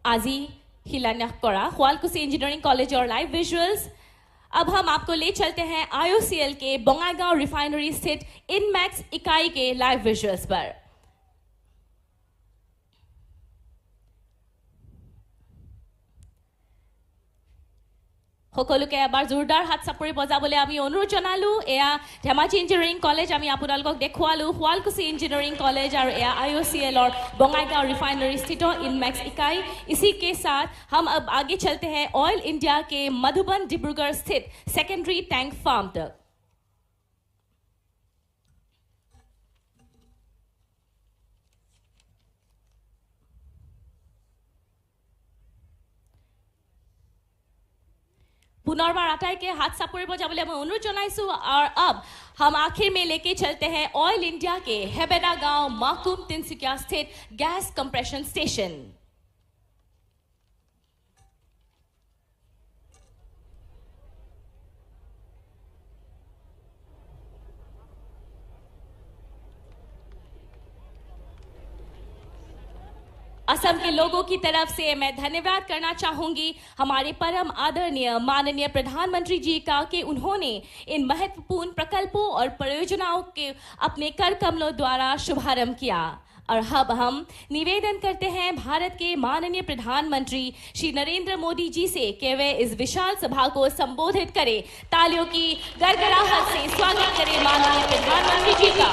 আজি शिलान्यास करा हुआलकुसी इंजीनियरिंग कॉलेज और लाइव विजुअल्स। अब हम आपको ले चलते हैं आईओसीएल के बोंगाईगांव रिफाइनरी स्थित इनमैक्स इकाई के लाइव विजुअल्स पर। সকলোকে এবাৰ জোৰদাৰ হাত চাপৰি বজাবলৈ আমি অনুৰোধ জনালো। এয়া ধেমাজি ইঞ্জিনিয়াৰিং কলেজ আমি আপোনালোকক দেখুৱালো, শুৱালকুছি ইঞ্জিনিয়াৰিং কলেজ আৰু এয়া आईओसीएल और बोंगाईगांव रिफाइनरी स्थित इनमैक्स इकाई। इसी के साथ हम अब आगे चलते हैं ऑयल इंडिया के मधुबन डिब्रूगढ़ स्थित सेकेंडरी टैंक फार्म तक। पुनर्बार आटाई के हाथ सापुरे बजाबले मैं अनुरोध जनाइसु। और अब हम आखिर में लेके चलते हैं ऑयल इंडिया के हेबेदा गांव माकुम तिनसुकिया स्थित गैस कंप्रेशन स्टेशन। असम के लोगों की तरफ से मैं धन्यवाद करना चाहूंगी हमारे परम आदरणीय माननीय प्रधानमंत्री जी का कि उन्होंने इन महत्वपूर्ण प्रकल्पों और परियोजनाओं के अपने कर कमलों द्वारा शुभारंभ किया। और अब हम निवेदन करते हैं भारत के माननीय प्रधानमंत्री श्री नरेंद्र मोदी जी से कि वे इस विशाल सभा को संबोधित करें। तालियों की गड़गड़ाहट से स्वागत करें माननीय प्रधानमंत्री जी का।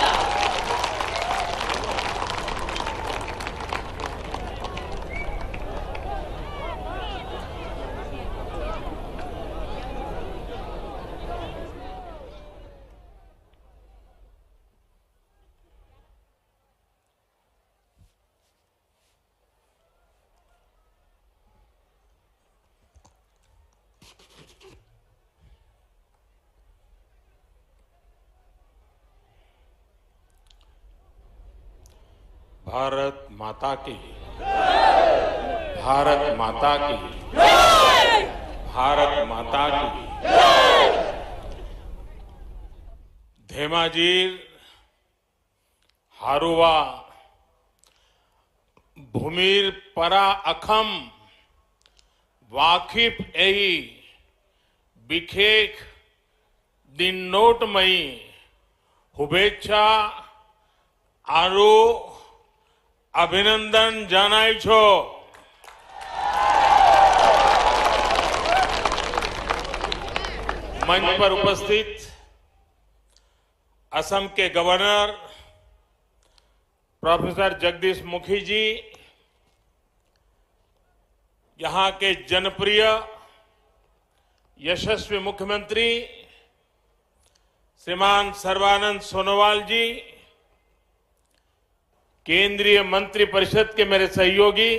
भारत माता की, भारत माता की, भारत माता की। धेमाजीर हारुवा भूमिर परा अखम वाकिफ एई बिखेक दिन नोटमयी शुभेच्छा आरु अभिनंदन जानाई छो। मंच पर उपस्थित असम के गवर्नर प्रोफेसर जगदीश मुखी जी, यहां के जनप्रिय यशस्वी मुख्यमंत्री श्रीमान सर्बानंद सोनोवाल जी, केंद्रीय मंत्री परिषद के मेरे सहयोगी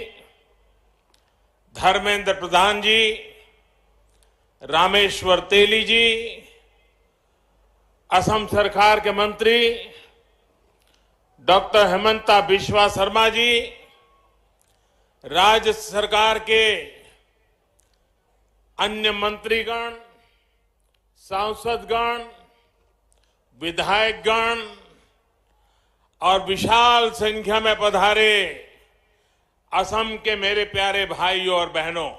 धर्मेंद्र प्रधान जी, रामेश्वर तेली जी, असम सरकार के मंत्री डॉक्टर हेमंता बिश्वा शर्मा जी, राज्य सरकार के अन्य मंत्रीगण, सांसदगण, विधायकगण और विशाल संख्या में पधारे असम के मेरे प्यारे भाइयों और बहनों,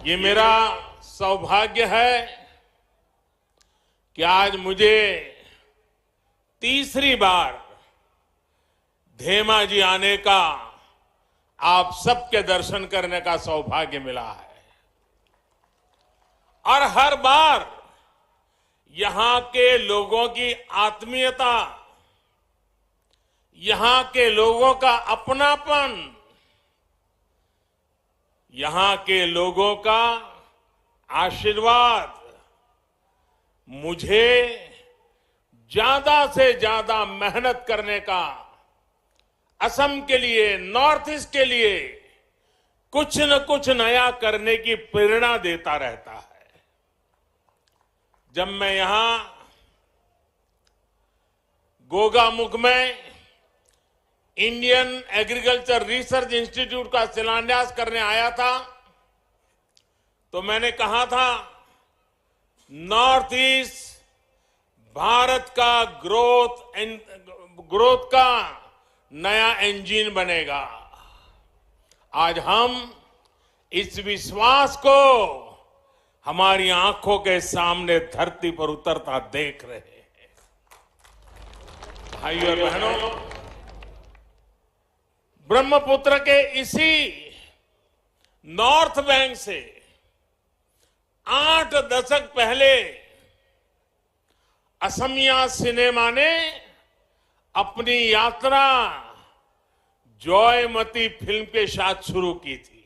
ये मेरा सौभाग्य है कि आज मुझे तीसरी बार धेमाजी आने का, आप सबके दर्शन करने का सौभाग्य मिला है। और हर बार यहां के लोगों की आत्मीयता, यहां के लोगों का अपनापन, यहां के लोगों का आशीर्वाद मुझे ज्यादा से ज्यादा मेहनत करने का, असम के लिए, नॉर्थ ईस्ट के लिए कुछ न कुछ नया करने की प्रेरणा देता रहता है। जब मैं यहां गोगामुख में इंडियन एग्रीकल्चर रिसर्च इंस्टीट्यूट का शिलान्यास करने आया था, तो मैंने कहा था नॉर्थ ईस्ट भारत का ग्रोथ का नया इंजन बनेगा। आज हम इस विश्वास को हमारी आंखों के सामने धरती पर उतरता देख रहे हैं। भाइयों और बहनों, ब्रह्मपुत्र के इसी नॉर्थ बैंक से 8 दशक पहले असमिया सिनेमा ने अपनी यात्रा जॉयमती फिल्म के साथ शुरू की थी।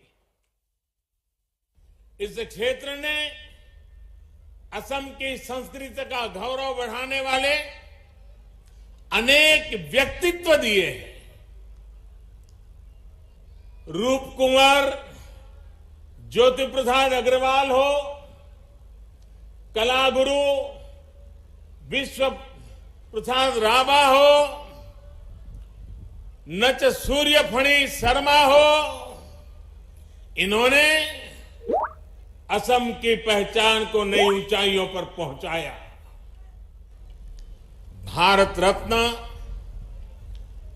इस क्षेत्र ने असम की संस्कृति का गौरव बढ़ाने वाले अनेक व्यक्तित्व दिए हैं। रूप कुंवर ज्योति प्रसाद अग्रवाल हो, कलागुरु विश्व प्रसाद राभा हो, नच सूर्यफणी शर्मा हो, इन्होंने असम की पहचान को नई ऊंचाइयों पर पहुंचाया। भारत रत्न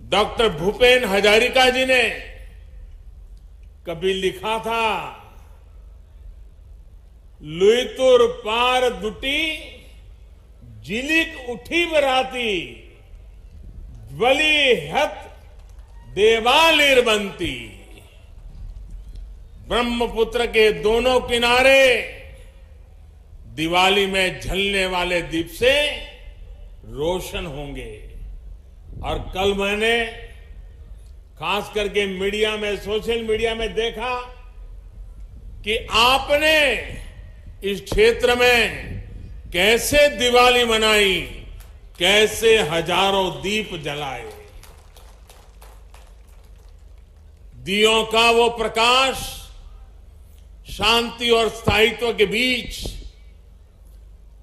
डॉक्टर भूपेन हजारिका जी ने कभी लिखा था, लुईतुर पार दुटी जिलिक उठी बराती ज्वली हत देवालिर बनती। ब्रह्मपुत्र के दोनों किनारे दिवाली में झलने वाले दीप से रोशन होंगे। और कल मैंने खास करके मीडिया में, सोशल मीडिया में देखा कि आपने इस क्षेत्र में कैसे दिवाली मनाई, कैसे हजारों दीप जलाए। दियों का वो प्रकाश शांति और स्थायित्व के बीच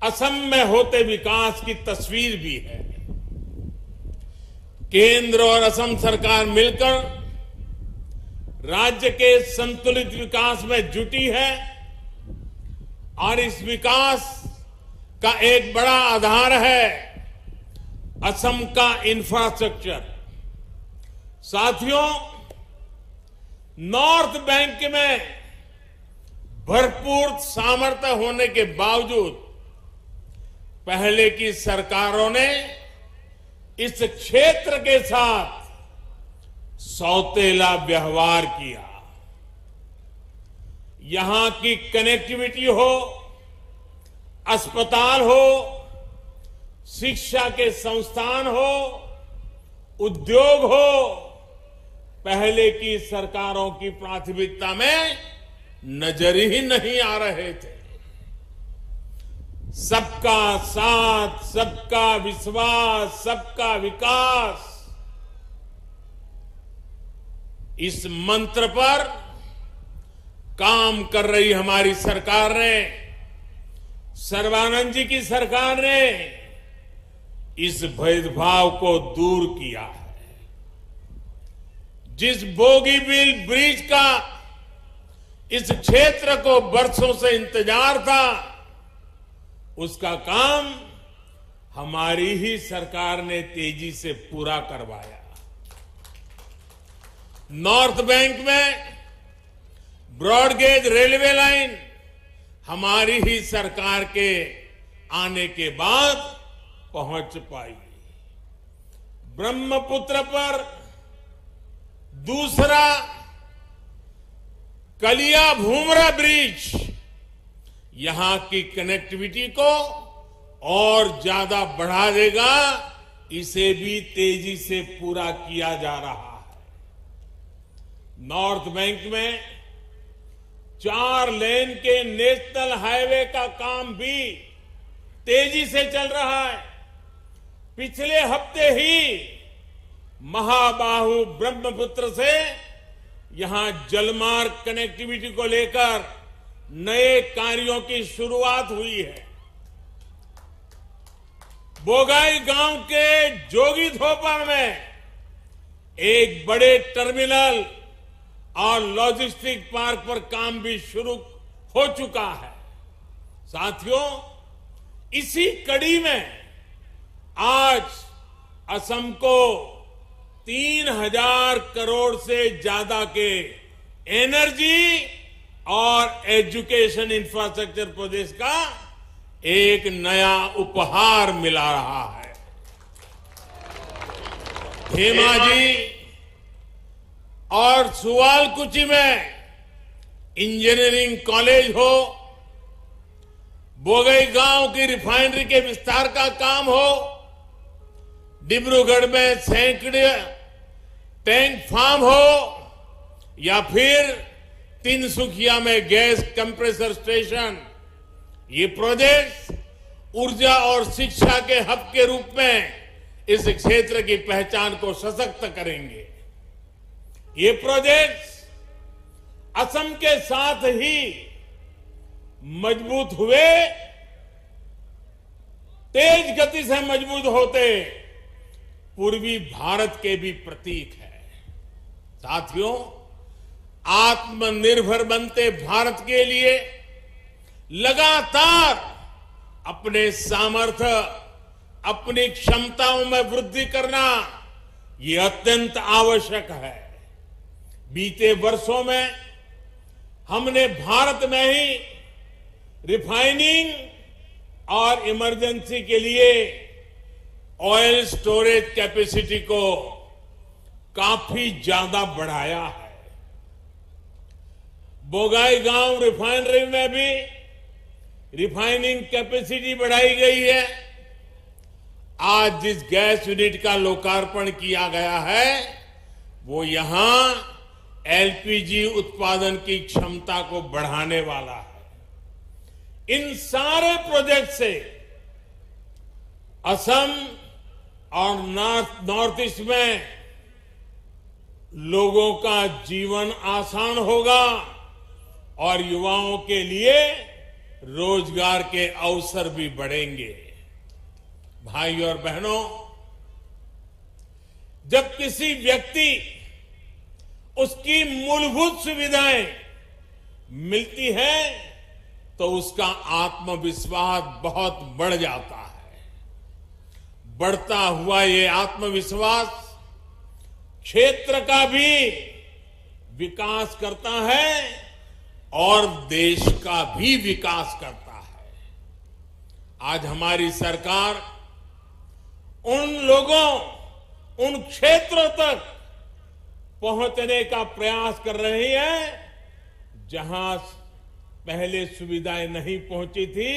असम में होते विकास की तस्वीर भी है। केंद्र और असम सरकार मिलकर राज्य के संतुलित विकास में जुटी है और इस विकास का एक बड़ा आधार है असम का इंफ्रास्ट्रक्चर। साथियों, नॉर्थ बैंक में भरपूर सामर्थ्य होने के बावजूद पहले की सरकारों ने इस क्षेत्र के साथ सौतेला व्यवहार किया। यहां की कनेक्टिविटी हो, अस्पताल हो, शिक्षा के संस्थान हो, उद्योग हो, पहले की सरकारों की प्राथमिकता में नजर ही नहीं आ रहे थे। सबका साथ, सबका विश्वास, सबका विकास, इस मंत्र पर काम कर रही हमारी सरकार ने, सर्बानंद जी की सरकार ने इस भेदभाव को दूर किया है। जिस बोगीबील ब्रिज का इस क्षेत्र को बरसों से इंतजार था, उसका काम हमारी ही सरकार ने तेजी से पूरा करवाया। नॉर्थ बैंक में ब्रॉडगेज रेलवे लाइन हमारी ही सरकार के आने के बाद पहुंच पाई। ब्रह्मपुत्र पर दूसरा कलिया भूमरा ब्रिज यहां की कनेक्टिविटी को और ज्यादा बढ़ा देगा। इसे भी तेजी से पूरा किया जा रहा है। नॉर्थ बैंक में 4 लेन के नेशनल हाईवे का काम भी तेजी से चल रहा है। पिछले हफ्ते ही महाबाहु ब्रह्मपुत्र से यहां जलमार्ग कनेक्टिविटी को लेकर नए कार्यों की शुरुआत हुई है। बोगाई गांव के जोगी धोपाल में एक बड़े टर्मिनल और लॉजिस्टिक पार्क पर काम भी शुरू हो चुका है। साथियों, इसी कड़ी में आज असम को 3000 करोड़ से ज्यादा के एनर्जी और एजुकेशन इंफ्रास्ट्रक्चर प्रोजेक्ट का एक नया उपहार मिला रहा है। धेमाजी और सुवालकुची में इंजीनियरिंग कॉलेज हो, बोगई गांव की रिफाइनरी के विस्तार का काम हो, डिब्रूगढ़ में सैकड़े टैंक फार्म हो, या फिर तिनसुकिया में गैस कंप्रेसर स्टेशन, ये प्रोजेक्ट ऊर्जा और शिक्षा के हब के रूप में इस क्षेत्र की पहचान को सशक्त करेंगे। ये प्रोजेक्ट असम के साथ ही मजबूत हुए, तेज गति से मजबूत होते पूर्वी भारत के भी प्रतीक है। साथियों, आत्मनिर्भर बनते भारत के लिए लगातार अपने सामर्थ्य, अपनी क्षमताओं में वृद्धि करना, ये अत्यंत आवश्यक है। बीते वर्षों में हमने भारत में ही रिफाइनिंग और इमरजेंसी के लिए ऑयल स्टोरेज कैपेसिटी को काफी ज्यादा बढ़ाया है। बोंगाईगांव रिफाइनरी में भी रिफाइनिंग कैपेसिटी बढ़ाई गई है। आज जिस गैस यूनिट का लोकार्पण किया गया है वो यहां एलपीजी उत्पादन की क्षमता को बढ़ाने वाला है। इन सारे प्रोजेक्ट से असम और नॉर्थ ईस्ट में लोगों का जीवन आसान होगा और युवाओं के लिए रोजगार के अवसर भी बढ़ेंगे। भाई और बहनों, जब किसी व्यक्ति उसकी मूलभूत सुविधाएं मिलती है तो उसका आत्मविश्वास बहुत बढ़ जाता है। बढ़ता हुआ ये आत्मविश्वास क्षेत्र का भी विकास करता है और देश का भी विकास करता है। आज हमारी सरकार उन लोगों, उन क्षेत्रों तक पहुंचने का प्रयास कर रही है जहां पहले सुविधाएं नहीं पहुंची थी।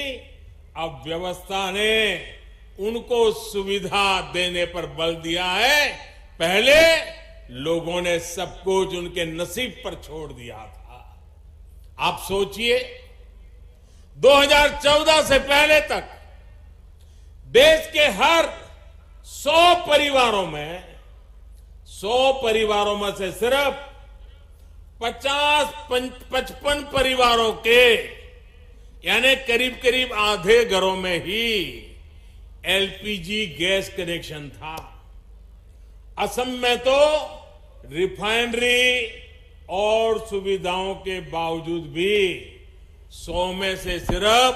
अब व्यवस्था ने उनको सुविधा देने पर बल दिया है। पहले लोगों ने सब कुछ उनके नसीब पर छोड़ दिया था। आप सोचिए, 2014 से पहले तक देश के हर 100 परिवारों में से सिर्फ 50-55 परिवारों के यानी करीब करीब आधे घरों में ही एलपीजी गैस कनेक्शन था। असम में तो रिफाइनरी और सुविधाओं के बावजूद भी 100 में से सिर्फ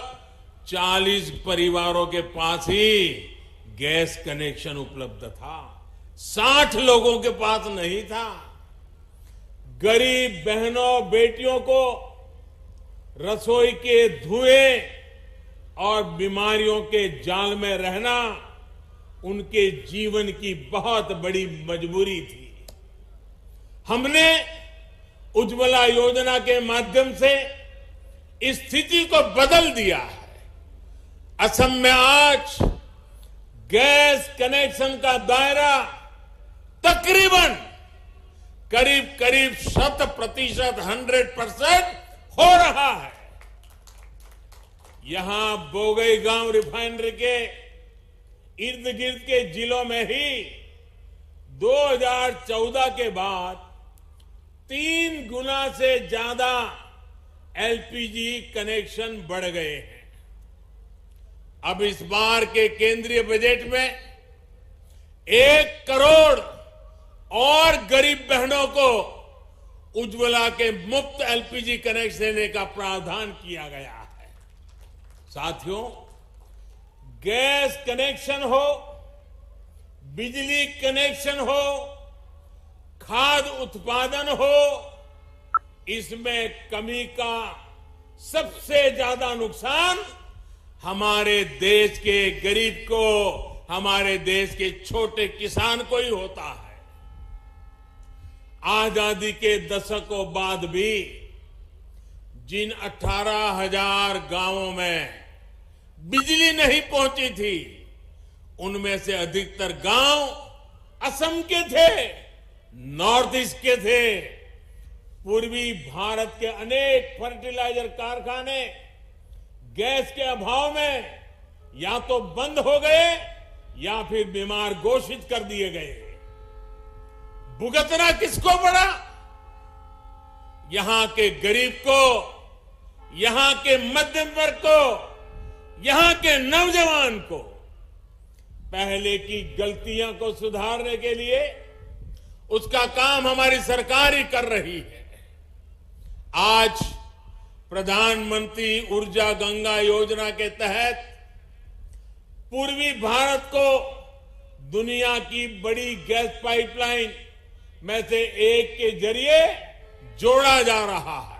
40 परिवारों के पास ही गैस कनेक्शन उपलब्ध था। 60 लोगों के पास नहीं था। गरीब बहनों बेटियों को रसोई के धुएं और बीमारियों के जाल में रहना उनके जीवन की बहुत बड़ी मजबूरी थी। हमने उज्ज्वला योजना के माध्यम से इस स्थिति को बदल दिया है। असम में आज गैस कनेक्शन का दायरा तकरीबन करीब 100% 100% हो रहा है। यहां बोंगाईगांव रिफाइनरी के इर्द गिर्द के जिलों में ही 2014 के बाद 3 गुना से ज्यादा एलपीजी कनेक्शन बढ़ गए हैं। अब इस बार के केंद्रीय बजट में 1 करोड़ और गरीब बहनों को उज्ज्वला के मुफ्त एलपीजी कनेक्शन देने का प्रावधान किया गया है। साथियों, गैस कनेक्शन हो, बिजली कनेक्शन हो, खाद्य उत्पादन हो, इसमें कमी का सबसे ज्यादा नुकसान हमारे देश के गरीब को, हमारे देश के छोटे किसान को ही होता है। आजादी के दशकों बाद भी जिन 18,000 गांवों में बिजली नहीं पहुंची थी, उनमें से अधिकतर गांव असम के थे, नॉर्थ ईस्ट के थे। पूर्वी भारत के अनेक फर्टिलाइजर कारखाने गैस के अभाव में या तो बंद हो गए या फिर बीमार घोषित कर दिए गए। भुगतना किसको पड़ा? यहां के गरीब को, यहां के मध्यम वर्ग को, यहां के नौजवान को। पहले की गलतियों को सुधारने के लिए उसका काम हमारी सरकार ही कर रही है। आज प्रधानमंत्री ऊर्जा गंगा योजना के तहत पूर्वी भारत को दुनिया की बड़ी गैस पाइपलाइन में से एक के जरिए जोड़ा जा रहा है।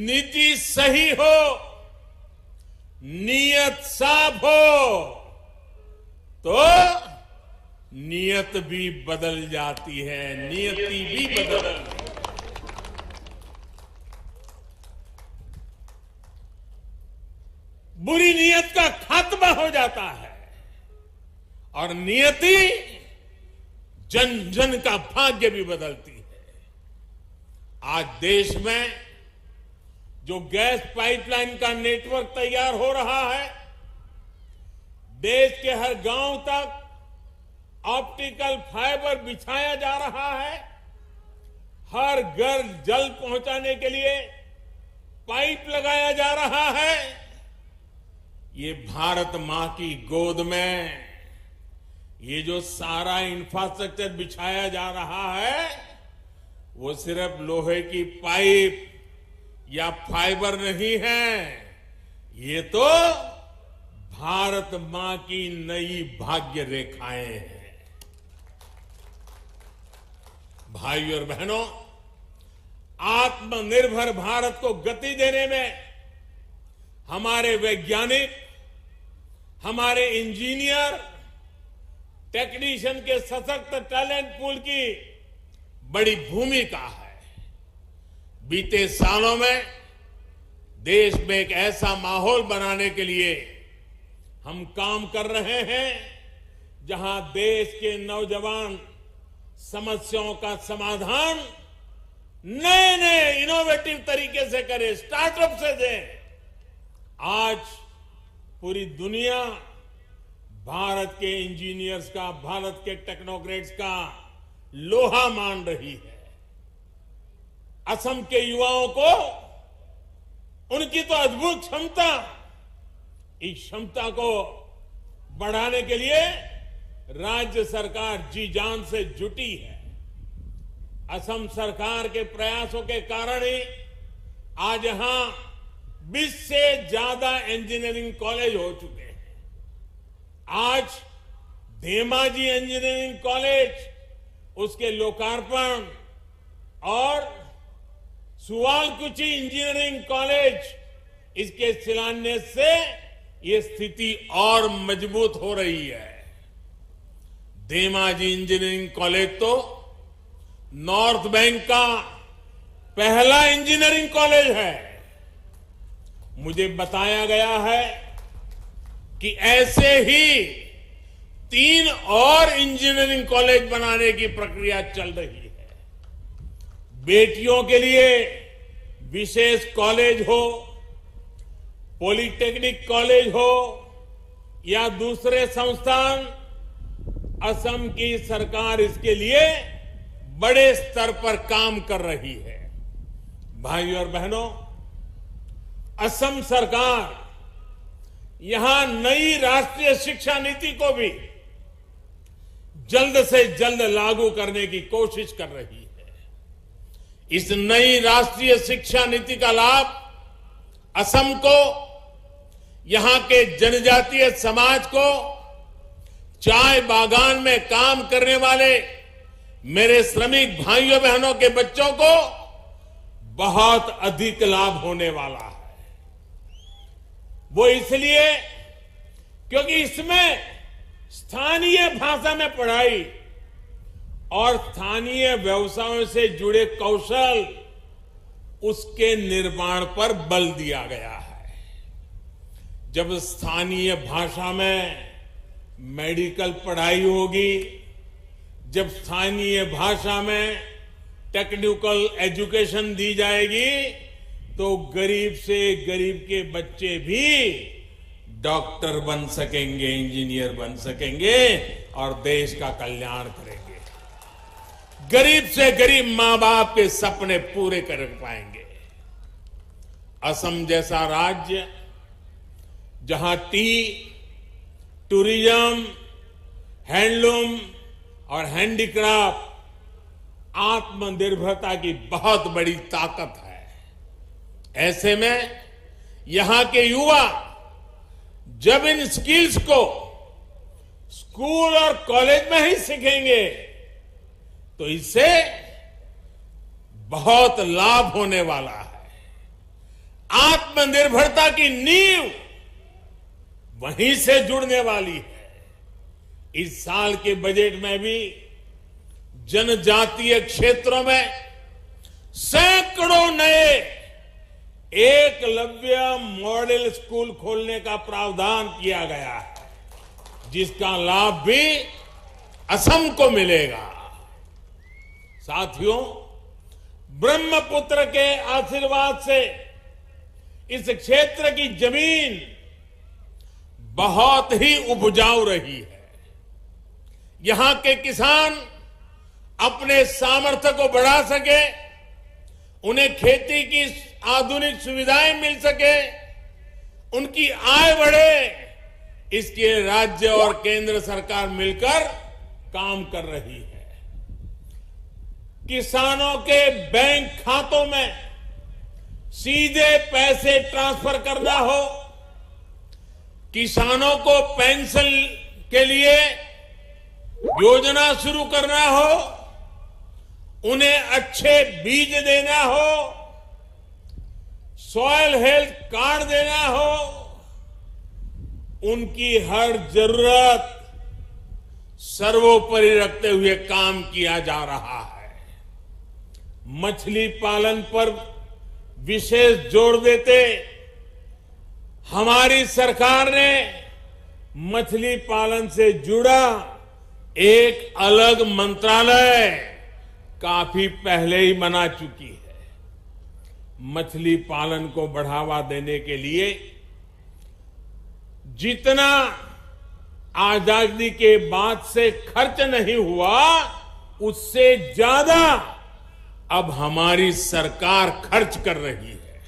नीति सही हो, नीयत साफ हो तो नियत भी बदल जाती है, नियति भी बदल। बुरी नियत का खात्मा हो जाता है और नियति जन जन का भाग्य भी बदलती है। आज देश में जो गैस पाइपलाइन का नेटवर्क तैयार हो रहा है, देश के हर गांव तक ऑप्टिकल फाइबर बिछाया जा रहा है, हर घर जल पहुंचाने के लिए पाइप लगाया जा रहा है। ये भारत मां की गोद में ये जो सारा इंफ्रास्ट्रक्चर बिछाया जा रहा है, वो सिर्फ लोहे की पाइप या फाइबर नहीं है, ये तो भारत मां की नई भाग्य रेखाएं हैं। भाइयों और बहनों, आत्मनिर्भर भारत को गति देने में हमारे वैज्ञानिक, हमारे इंजीनियर, टेक्नीशियन के सशक्त टैलेंट पूल की बड़ी भूमिका है। बीते सालों में देश में एक ऐसा माहौल बनाने के लिए हम काम कर रहे हैं जहां देश के नौजवान समस्याओं का समाधान नए नए इनोवेटिव तरीके से करें, स्टार्टअप से दें। आज पूरी दुनिया भारत के इंजीनियर्स का, भारत के टेक्नोक्रेट्स का लोहा मान रही है। असम के युवाओं को उनकी तो अद्भुत क्षमता, इस क्षमता को बढ़ाने के लिए राज्य सरकार जी जान से जुटी है। असम सरकार के प्रयासों के कारण ही आज यहां 20 से ज्यादा इंजीनियरिंग कॉलेज हो चुके हैं। आज धेमाजी इंजीनियरिंग कॉलेज, उसके लोकार्पण और सुवालकुची इंजीनियरिंग कॉलेज, इसके शिलान्यास से ये स्थिति और मजबूत हो रही है। धेमाजी इंजीनियरिंग कॉलेज तो नॉर्थ बैंक का पहला इंजीनियरिंग कॉलेज है। मुझे बताया गया है कि ऐसे ही 3 और इंजीनियरिंग कॉलेज बनाने की प्रक्रिया चल रही है। बेटियों के लिए विशेष कॉलेज हो, पॉलिटेक्निक कॉलेज हो या दूसरे संस्थान, असम की सरकार इसके लिए बड़े स्तर पर काम कर रही है। भाइयों और बहनों, असम सरकार यहां नई राष्ट्रीय शिक्षा नीति को भी जल्द से जल्द लागू करने की कोशिश कर रही है। इस नई राष्ट्रीय शिक्षा नीति का लाभ असम को, यहां के जनजातीय समाज को, चाय बागान में काम करने वाले मेरे श्रमिक भाइयों बहनों के बच्चों को बहुत अधिक लाभ होने वाला है। वो इसलिए क्योंकि इसमें स्थानीय भाषा में पढ़ाई और स्थानीय व्यवसायों से जुड़े कौशल, उसके निर्माण पर बल दिया गया है। जब स्थानीय भाषा में मेडिकल पढ़ाई होगी, जब स्थानीय भाषा में टेक्निकल एजुकेशन दी जाएगी, तो गरीब से गरीब के बच्चे भी डॉक्टर बन सकेंगे, इंजीनियर बन सकेंगे और देश का कल्याण करेंगे। गरीब से गरीब मां बाप के सपने पूरे कर पाएंगे। असम जैसा राज्य जहां टी, टूरिज्म, हैंडलूम और हैंडीक्राफ्ट आत्मनिर्भरता की बहुत बड़ी ताकत है, ऐसे में यहां के युवा जब इन स्किल्स को स्कूल और कॉलेज में ही सीखेंगे तो इससे बहुत लाभ होने वाला है। आत्मनिर्भरता की नींव वहीं से जुड़ने वाली है। इस साल के बजट में भी जनजातीय क्षेत्रों में सैकड़ों नए एकलव्य मॉडल स्कूल खोलने का प्रावधान किया गया है, जिसका लाभ भी असम को मिलेगा। साथियों, ब्रह्मपुत्र के आशीर्वाद से इस क्षेत्र की जमीन बहुत ही उपजाऊ रही है। यहां के किसान अपने सामर्थ्य को बढ़ा सके, उन्हें खेती की आधुनिक सुविधाएं मिल सके, उनकी आय बढ़े, इसके राज्य और केंद्र सरकार मिलकर काम कर रही है। किसानों के बैंक खातों में सीधे पैसे ट्रांसफर करना हो, किसानों को पेंशन के लिए योजना शुरू करना हो, उन्हें अच्छे बीज देना हो, सॉइल हेल्थ कार्ड देना हो, उनकी हर जरूरत सर्वोपरि रखते हुए काम किया जा रहा है। मछली पालन पर विशेष जोर देते हमारी सरकार ने मछली पालन से जुड़ा एक अलग मंत्रालय काफी पहले ही बना चुकी है। मछली पालन को बढ़ावा देने के लिए जितना आजादी के बाद से खर्च नहीं हुआ, उससे ज्यादा अब हमारी सरकार खर्च कर रही है।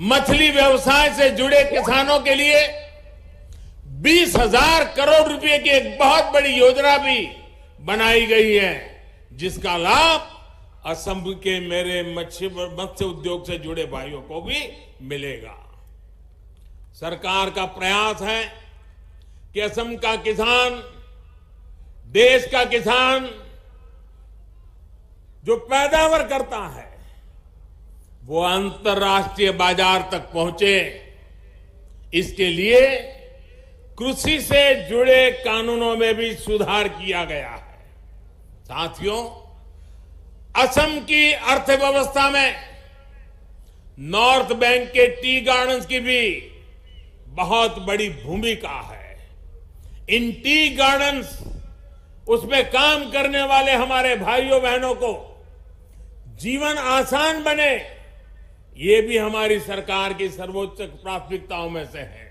मछली व्यवसाय से जुड़े किसानों के लिए 20,000 करोड़ रुपए की एक बहुत बड़ी योजना भी बनाई गई है, जिसका लाभ असम के मेरे मत्स्य उद्योग से जुड़े भाइयों को भी मिलेगा। सरकार का प्रयास है कि असम का किसान, देश का किसान जो पैदावार करता है वो अंतर्राष्ट्रीय बाजार तक पहुंचे। इसके लिए कृषि से जुड़े कानूनों में भी सुधार किया गया है। साथियों, असम की अर्थव्यवस्था में नॉर्थ बैंक के टी गार्डन्स की भी बहुत बड़ी भूमिका है। इन टी गार्डन्स, उसमें काम करने वाले हमारे भाइयों बहनों को जीवन आसान बने, ये भी हमारी सरकार की सर्वोच्च प्राथमिकताओं में से है।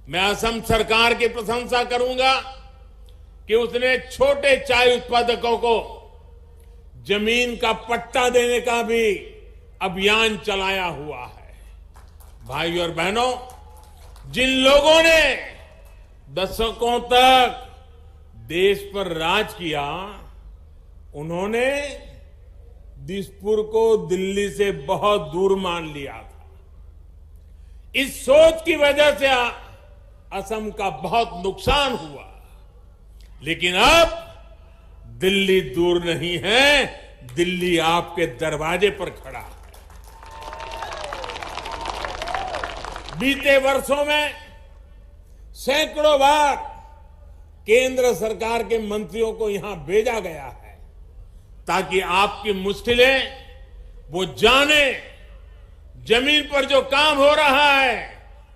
मैं असम सरकार की प्रशंसा करूंगा कि उसने छोटे चाय उत्पादकों को जमीन का पट्टा देने का भी अभियान चलाया हुआ है। भाइयों और बहनों, जिन लोगों ने दशकों तक देश पर राज किया, उन्होंने दिसपुर को दिल्ली से बहुत दूर मान लिया था। इस सोच की वजह से असम का बहुत नुकसान हुआ। लेकिन अब दिल्ली दूर नहीं है, दिल्ली आपके दरवाजे पर खड़ा है। बीते वर्षों में सैकड़ों बार केंद्र सरकार के मंत्रियों को यहां भेजा गया है ताकि आपकी मुश्किलें वो जाने, जमीन पर जो काम हो रहा है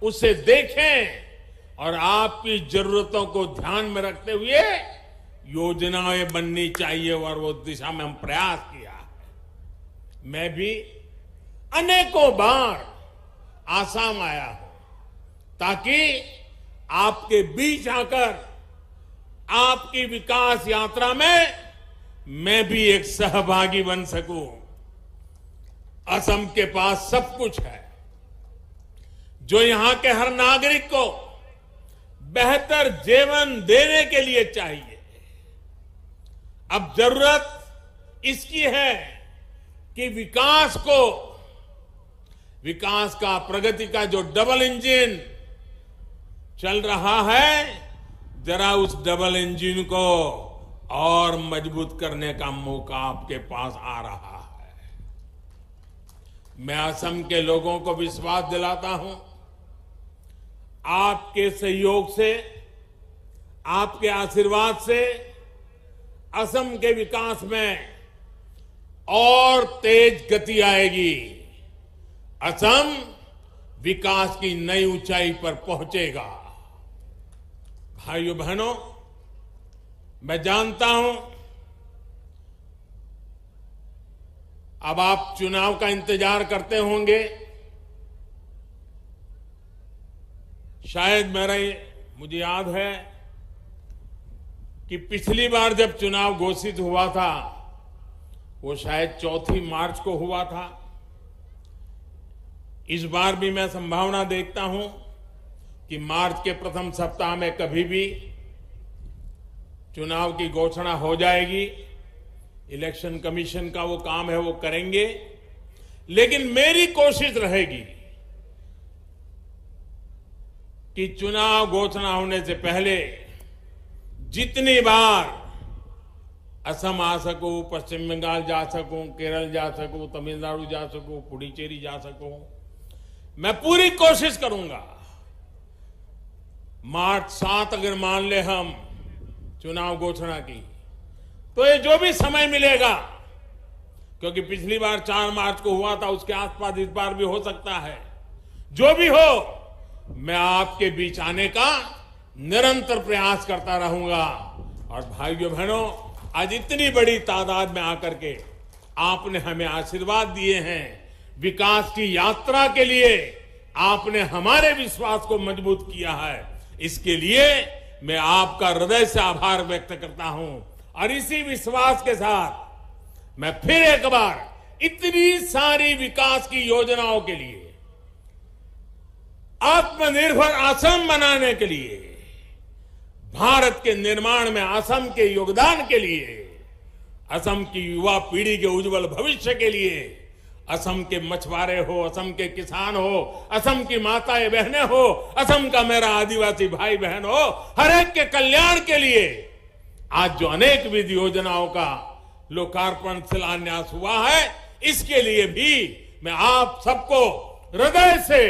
उसे देखें और आपकी जरूरतों को ध्यान में रखते हुए योजनाएं बननी चाहिए, और वो दिशा में हम प्रयास किया है। मैं भी अनेकों बार आसाम आया हूं ताकि आपके बीच आकर आपकी विकास यात्रा में मैं भी एक सहभागी बन सकूं। असम के पास सब कुछ है जो यहां के हर नागरिक को बेहतर जीवन देने के लिए चाहिए। अब जरूरत इसकी है कि विकास का, प्रगति का जो डबल इंजन चल रहा है, जरा उस डबल इंजन को और मजबूत करने का मौका आपके पास आ रहा है। मैं असम के लोगों को विश्वास दिलाता हूं, आपके सहयोग से, आपके आशीर्वाद से असम के विकास में और तेज गति आएगी। असम विकास की नई ऊंचाई पर पहुंचेगा। भाइयों बहनों, मैं जानता हूं अब आप चुनाव का इंतजार करते होंगे। शायद मुझे याद है कि पिछली बार जब चुनाव घोषित हुआ था वो शायद 4 मार्च को हुआ था। इस बार भी मैं संभावना देखता हूं कि मार्च के प्रथम सप्ताह में कभी भी चुनाव की घोषणा हो जाएगी। इलेक्शन कमीशन का वो काम है, वो करेंगे। लेकिन मेरी कोशिश रहेगी कि चुनाव घोषणा होने से पहले जितनी बार असम आ सकूं, पश्चिम बंगाल जा सकूं, केरल जा सकूं, तमिलनाडु जा सकूं, पुडुचेरी जा सकूं, मैं पूरी कोशिश करूंगा। मार्च 7 अगर मान ले हम चुनाव घोषणा की, तो ये जो भी समय मिलेगा, क्योंकि पिछली बार 4 मार्च को हुआ था, उसके आसपास इस बार भी हो सकता है, जो भी हो, मैं आपके बीच आने का निरंतर प्रयास करता रहूंगा। और भाइयों बहनों, आज इतनी बड़ी तादाद में आकर के आपने हमें आशीर्वाद दिए हैं। विकास की यात्रा के लिए आपने हमारे विश्वास को मजबूत किया है। इसके लिए मैं आपका हृदय से आभार व्यक्त करता हूं। और इसी विश्वास के साथ मैं फिर एक बार इतनी सारी विकास की योजनाओं के लिए, आत्मनिर्भर असम बनाने के लिए, भारत के निर्माण में असम के योगदान के लिए, असम की युवा पीढ़ी के उज्जवल भविष्य के लिए, असम के मछुआरे हो, असम के किसान हो, असम की माताएं बहनें हो, असम का मेरा आदिवासी भाई बहन हो, हर एक के कल्याण के लिए आज जो अनेक विधि योजनाओं का लोकार्पण शिलान्यास हुआ है, इसके लिए भी मैं आप सबको हृदय से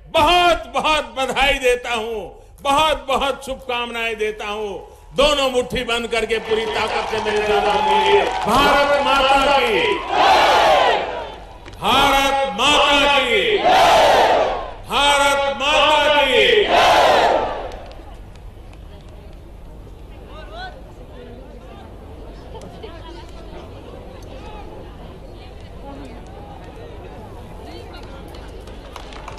बहुत बहुत बधाई देता हूं, बहुत बहुत शुभकामनाएं देता हूं। दोनों मुट्ठी बंद करके पूरी ताकत से मेरे साथ बोलिए, भारत माता की, भारत माता की, भारत माता की।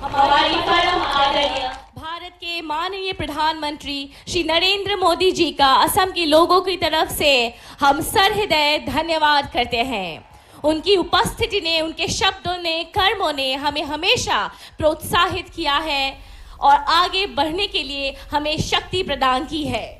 हमारी परम आदरणीय भारत के माननीय प्रधानमंत्री श्री नरेंद्र मोदी जी का असम के लोगों की तरफ से हम सहृदय धन्यवाद करते हैं। उनकी उपस्थिति ने, उनके शब्दों ने, कर्मों ने हमें हमेशा प्रोत्साहित किया है और आगे बढ़ने के लिए हमें शक्ति प्रदान की है।